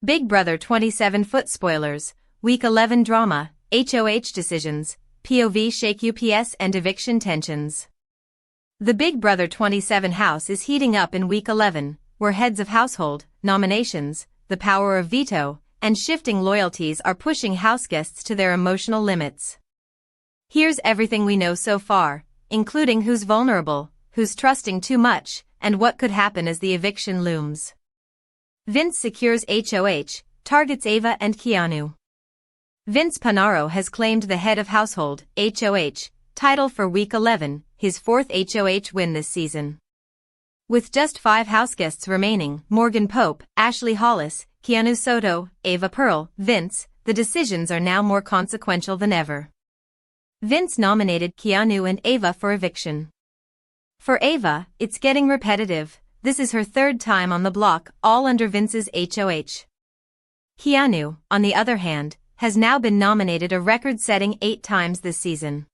Big Brother 27 foot spoilers, Week 11 drama, HOH decisions, POV Shake UPS and eviction tensions. The Big Brother 27 house is heating up in Week 11, where heads of household, nominations, the power of veto, and shifting loyalties are pushing houseguests to their emotional limits. Here's everything we know so far, including who's vulnerable, who's trusting too much, and what could happen as the eviction looms. Vince secures HOH, targets Ava and Keanu. Vince Panaro has claimed the head of household, HOH, title for Week 11, his fourth HOH win this season. With just 5 houseguests remaining, Morgan Pope, Ashley Hollis, Keanu Soto, Ava Pearl, Vince, the decisions are now more consequential than ever. Vince nominated Keanu and Ava for eviction. For Ava, it's getting repetitive. This is her 3rd time on the block, all under Vince's HOH. Keanu, on the other hand, has now been nominated a record-setting 8 times this season.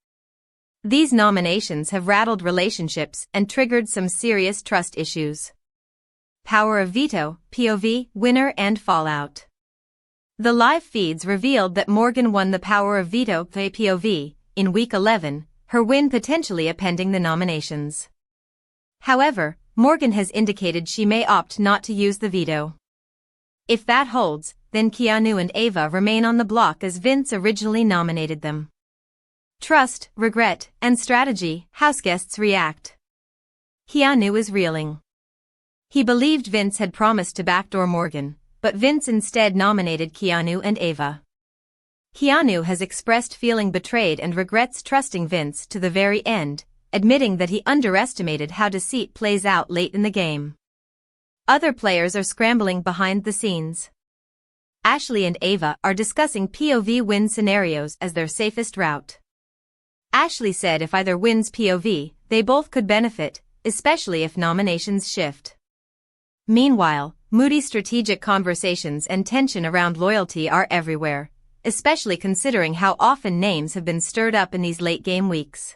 These nominations have rattled relationships and triggered some serious trust issues. Power of Veto, POV, winner and fallout. The live feeds revealed that Morgan won the Power of Veto POV in Week 11, her win potentially appending the nominations. However, Morgan has indicated she may opt not to use the veto. If that holds, then Keanu and Ava remain on the block as Vince originally nominated them. Trust, regret, and strategy, houseguests react. Keanu is reeling. He believed Vince had promised to backdoor Morgan, but Vince instead nominated Keanu and Ava. Keanu has expressed feeling betrayed and regrets trusting Vince to the very end, admitting that he underestimated how deceit plays out late in the game. Other players are scrambling behind the scenes. Ashley and Ava are discussing POV win scenarios as their safest route. Ashley said if either wins POV, they both could benefit, especially if nominations shift. Meanwhile, moody strategic conversations and tension around loyalty are everywhere, especially considering how often names have been stirred up in these late-game weeks.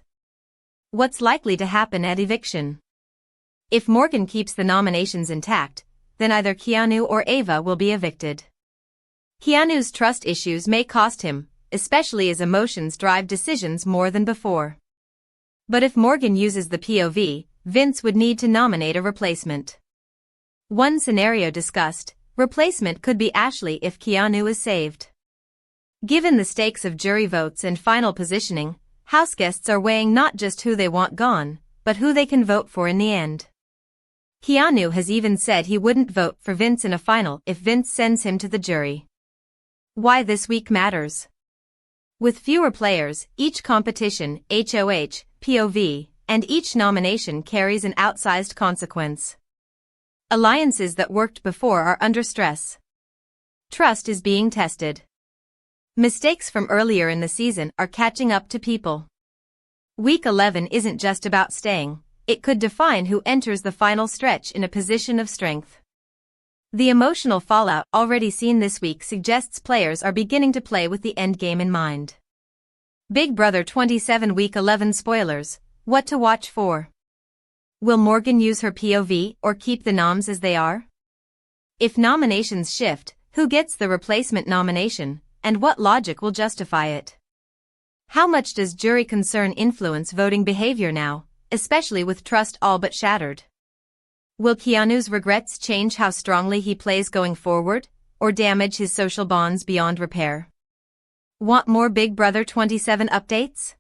What's likely to happen at eviction? If Morgan keeps the nominations intact, then either Keanu or Ava will be evicted. Keanu's trust issues may cost him, especially as emotions drive decisions more than before. But if Morgan uses the POV, Vince would need to nominate a replacement. One scenario discussed, replacement could be Ashley if Keanu is saved. Given the stakes of jury votes and final positioning, houseguests are weighing not just who they want gone, but who they can vote for in the end. Keanu has even said he wouldn't vote for Vince in a final if Vince sends him to the jury. Why this week matters. With fewer players, each competition, HOH, POV, and each nomination carries an outsized consequence. Alliances that worked before are under stress. Trust is being tested. Mistakes from earlier in the season are catching up to people. Week 11 isn't just about staying, it could define who enters the final stretch in a position of strength. The emotional fallout already seen this week suggests players are beginning to play with the endgame in mind. Big Brother 27 Week 11 spoilers, what to watch for? Will Morgan use her POV or keep the noms as they are? If nominations shift, who gets the replacement nomination, and what logic will justify it? How much does jury concern influence voting behavior now, especially with trust all but shattered? Will Keanu's regrets change how strongly he plays going forward, or damage his social bonds beyond repair? Want more Big Brother 27 updates?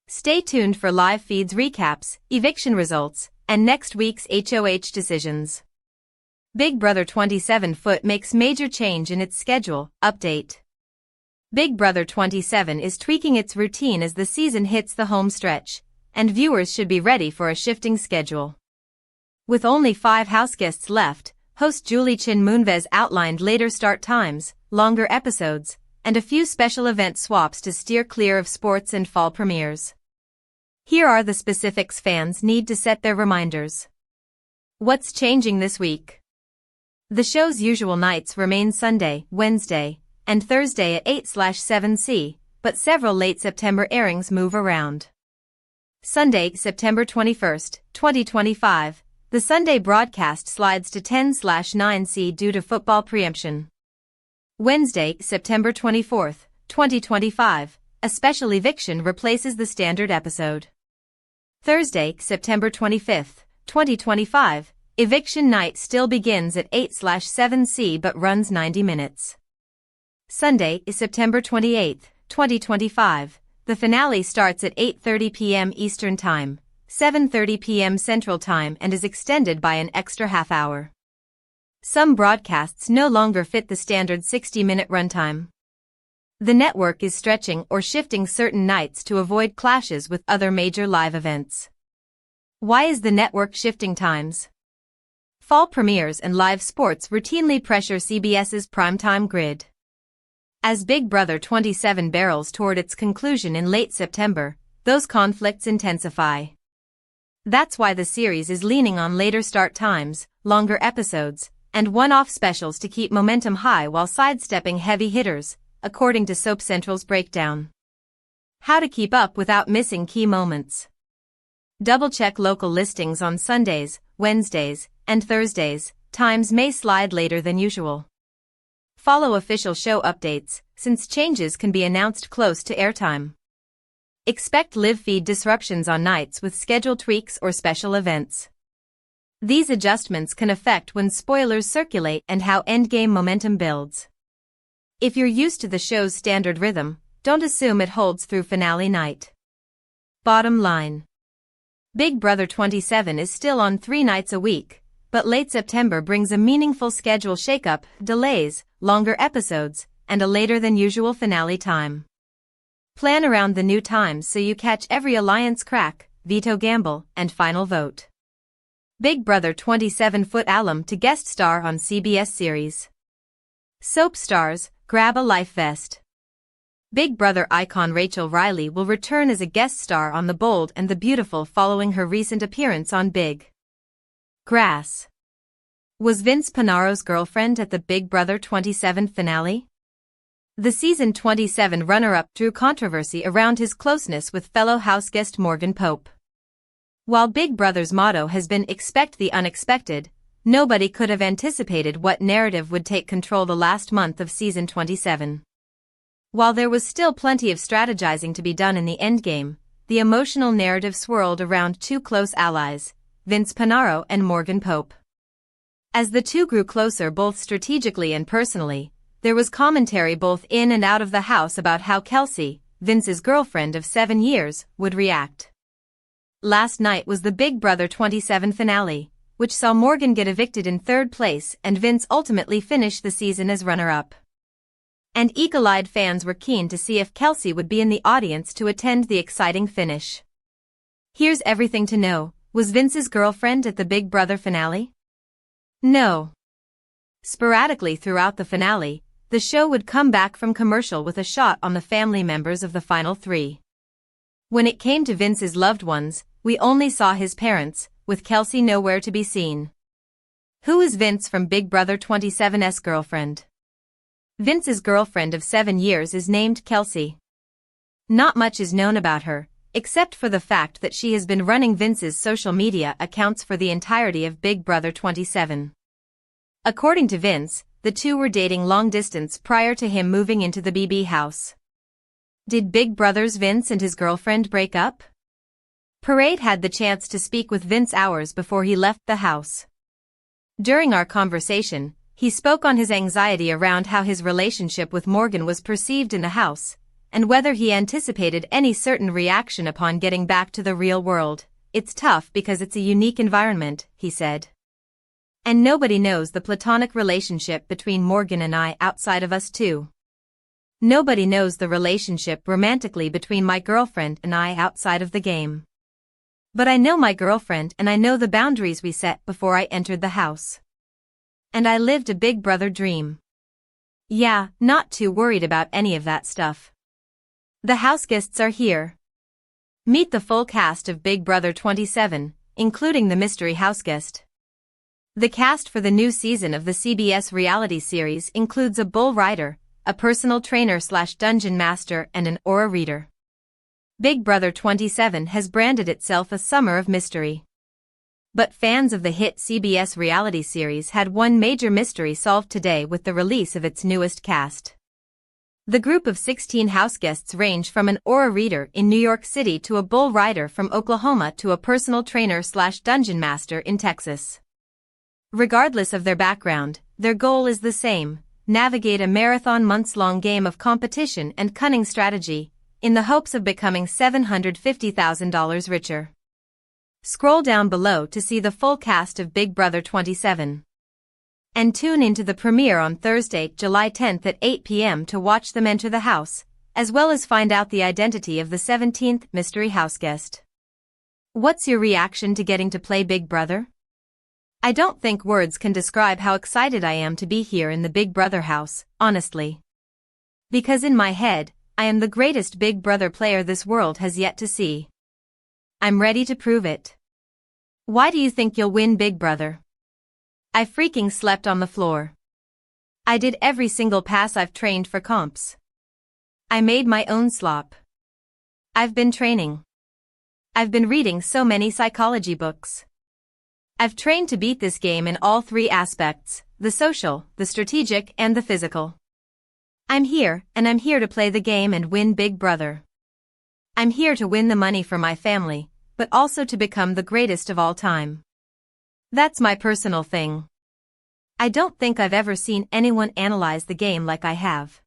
Stay tuned for live feeds recaps, eviction results, and next week's HOH decisions. Big Brother 27 foot makes major change in its schedule, update. Big Brother 27 is tweaking its routine as the season hits the home stretch, and viewers should be ready for a shifting schedule. With only 5 houseguests left, host Julie Chin Moonves outlined later start times, longer episodes, and a few special event swaps to steer clear of sports and fall premieres. Here are the specifics fans need to set their reminders. What's changing this week? The show's usual nights remain Sunday, Wednesday, and Thursday at 8/7C, but several late September airings move around. Sunday, September 21, 2025, the Sunday broadcast slides to 10/9C due to football preemption. Wednesday, September 24, 2025, a special eviction replaces the standard episode. Thursday, September 25, 2025, eviction night still begins at 8/7C but runs 90 minutes. Sunday, September 28, 2025, the finale starts at 8:30 p.m. Eastern Time, 7:30 p.m. Central Time and is extended by an extra half hour. Some broadcasts no longer fit the standard 60-minute runtime. The network is stretching or shifting certain nights to avoid clashes with other major live events. Why is the network shifting times? Fall premieres and live sports routinely pressure CBS's primetime grid. As Big Brother 27 barrels toward its conclusion in late September, those conflicts intensify. That's why the series is leaning on later start times, longer episodes, and one-off specials to keep momentum high while sidestepping heavy hitters, according to Soap Central's breakdown. How to keep up without missing key moments. Double-check local listings on Sundays, Wednesdays, and Thursdays. Times may slide later than usual. Follow official show updates, since changes can be announced close to airtime. Expect live feed disruptions on nights with schedule tweaks or special events. These adjustments can affect when spoilers circulate and how endgame momentum builds. If you're used to the show's standard rhythm, don't assume it holds through finale night. Bottom line. Big Brother 27 is still on 3 nights a week, but late September brings a meaningful schedule shakeup, delays, longer episodes, and a later than usual finale time. Plan around the new times so you catch every alliance crack, veto gamble, and final vote. Big Brother 27 alum to guest star on CBS series. Soap stars, grab a life vest. Big Brother icon Rachel Riley will return as a guest star on The Bold and the Beautiful following her recent appearance on Big Grass. Was Vince Panaro's girlfriend at the Big Brother 27 finale? The season 27 runner-up drew controversy around his closeness with fellow houseguest Morgan Pope. While Big Brother's motto has been "expect the unexpected," nobody could have anticipated what narrative would take control the last month of season 27. While there was still plenty of strategizing to be done in the endgame, the emotional narrative swirled around 2 close allies, Vince Panaro and Morgan Pope. As the two grew closer both strategically and personally, there was commentary both in and out of the house about how Kelsey, Vince's girlfriend of 7 years, would react. Last night was the Big Brother 27 finale, which saw Morgan get evicted in 3rd place and Vince ultimately finish the season as runner-up. And eagle-eyed fans were keen to see if Kelsey would be in the audience to attend the exciting finish. Here's everything to know: was Vince's girlfriend at the Big Brother finale? No. Sporadically throughout the finale, the show would come back from commercial with a shot on the family members of the final 3. When it came to Vince's loved ones, we only saw his parents, with Kelsey nowhere to be seen. Who is Vince from Big Brother 27's girlfriend? Vince's girlfriend of 7 years is named Kelsey. Not much is known about her, except for the fact that she has been running Vince's social media accounts for the entirety of Big Brother 27. According to Vince, the two were dating long distance prior to him moving into the BB house. Did Big Brother's Vince and his girlfriend break up? Parade had the chance to speak with Vince hours before he left the house. During our conversation, he spoke on his anxiety around how his relationship with Morgan was perceived in the house, and whether he anticipated any certain reaction upon getting back to the real world. It's tough because it's a unique environment, he said. And nobody knows the platonic relationship between Morgan and I outside of us two. Nobody knows the relationship romantically between my girlfriend and I outside of the game. But I know my girlfriend and I know the boundaries we set before I entered the house. And I lived a Big Brother dream. Yeah, not too worried about any of that stuff. The houseguests are here. Meet the full cast of Big Brother 27, including the mystery houseguest. The cast for the new season of the CBS reality series includes a bull rider, a personal trainer/dungeon master and an aura reader. Big Brother 27 has branded itself a summer of mystery. But fans of the hit CBS reality series had one major mystery solved today with the release of its newest cast. The group of 16 houseguests range from an aura reader in New York City to a bull rider from Oklahoma to a personal trainer/dungeon master in Texas. Regardless of their background, their goal is the same: navigate a marathon months-long game of competition and cunning strategy, in the hopes of becoming $750,000 richer. Scroll down below to see the full cast of Big Brother 27. And tune into the premiere on Thursday, July 10th at 8 p.m. to watch them enter the house, as well as find out the identity of the 17th mystery houseguest. What's your reaction to getting to play Big Brother? I don't think words can describe how excited I am to be here in the Big Brother house, honestly. Because in my head, I am the greatest Big Brother player this world has yet to see. I'm ready to prove it. Why do you think you'll win, Big Brother? I freaking slept on the floor. I did every single pass I've trained for comps. I made my own slop. I've been training. I've been reading so many psychology books. I've trained to beat this game in all three aspects: the social, the strategic, and the physical. I'm here, and I'm here to play the game and win, Big Brother. I'm here to win the money for my family, but also to become the greatest of all time. That's my personal thing. I don't think I've ever seen anyone analyze the game like I have.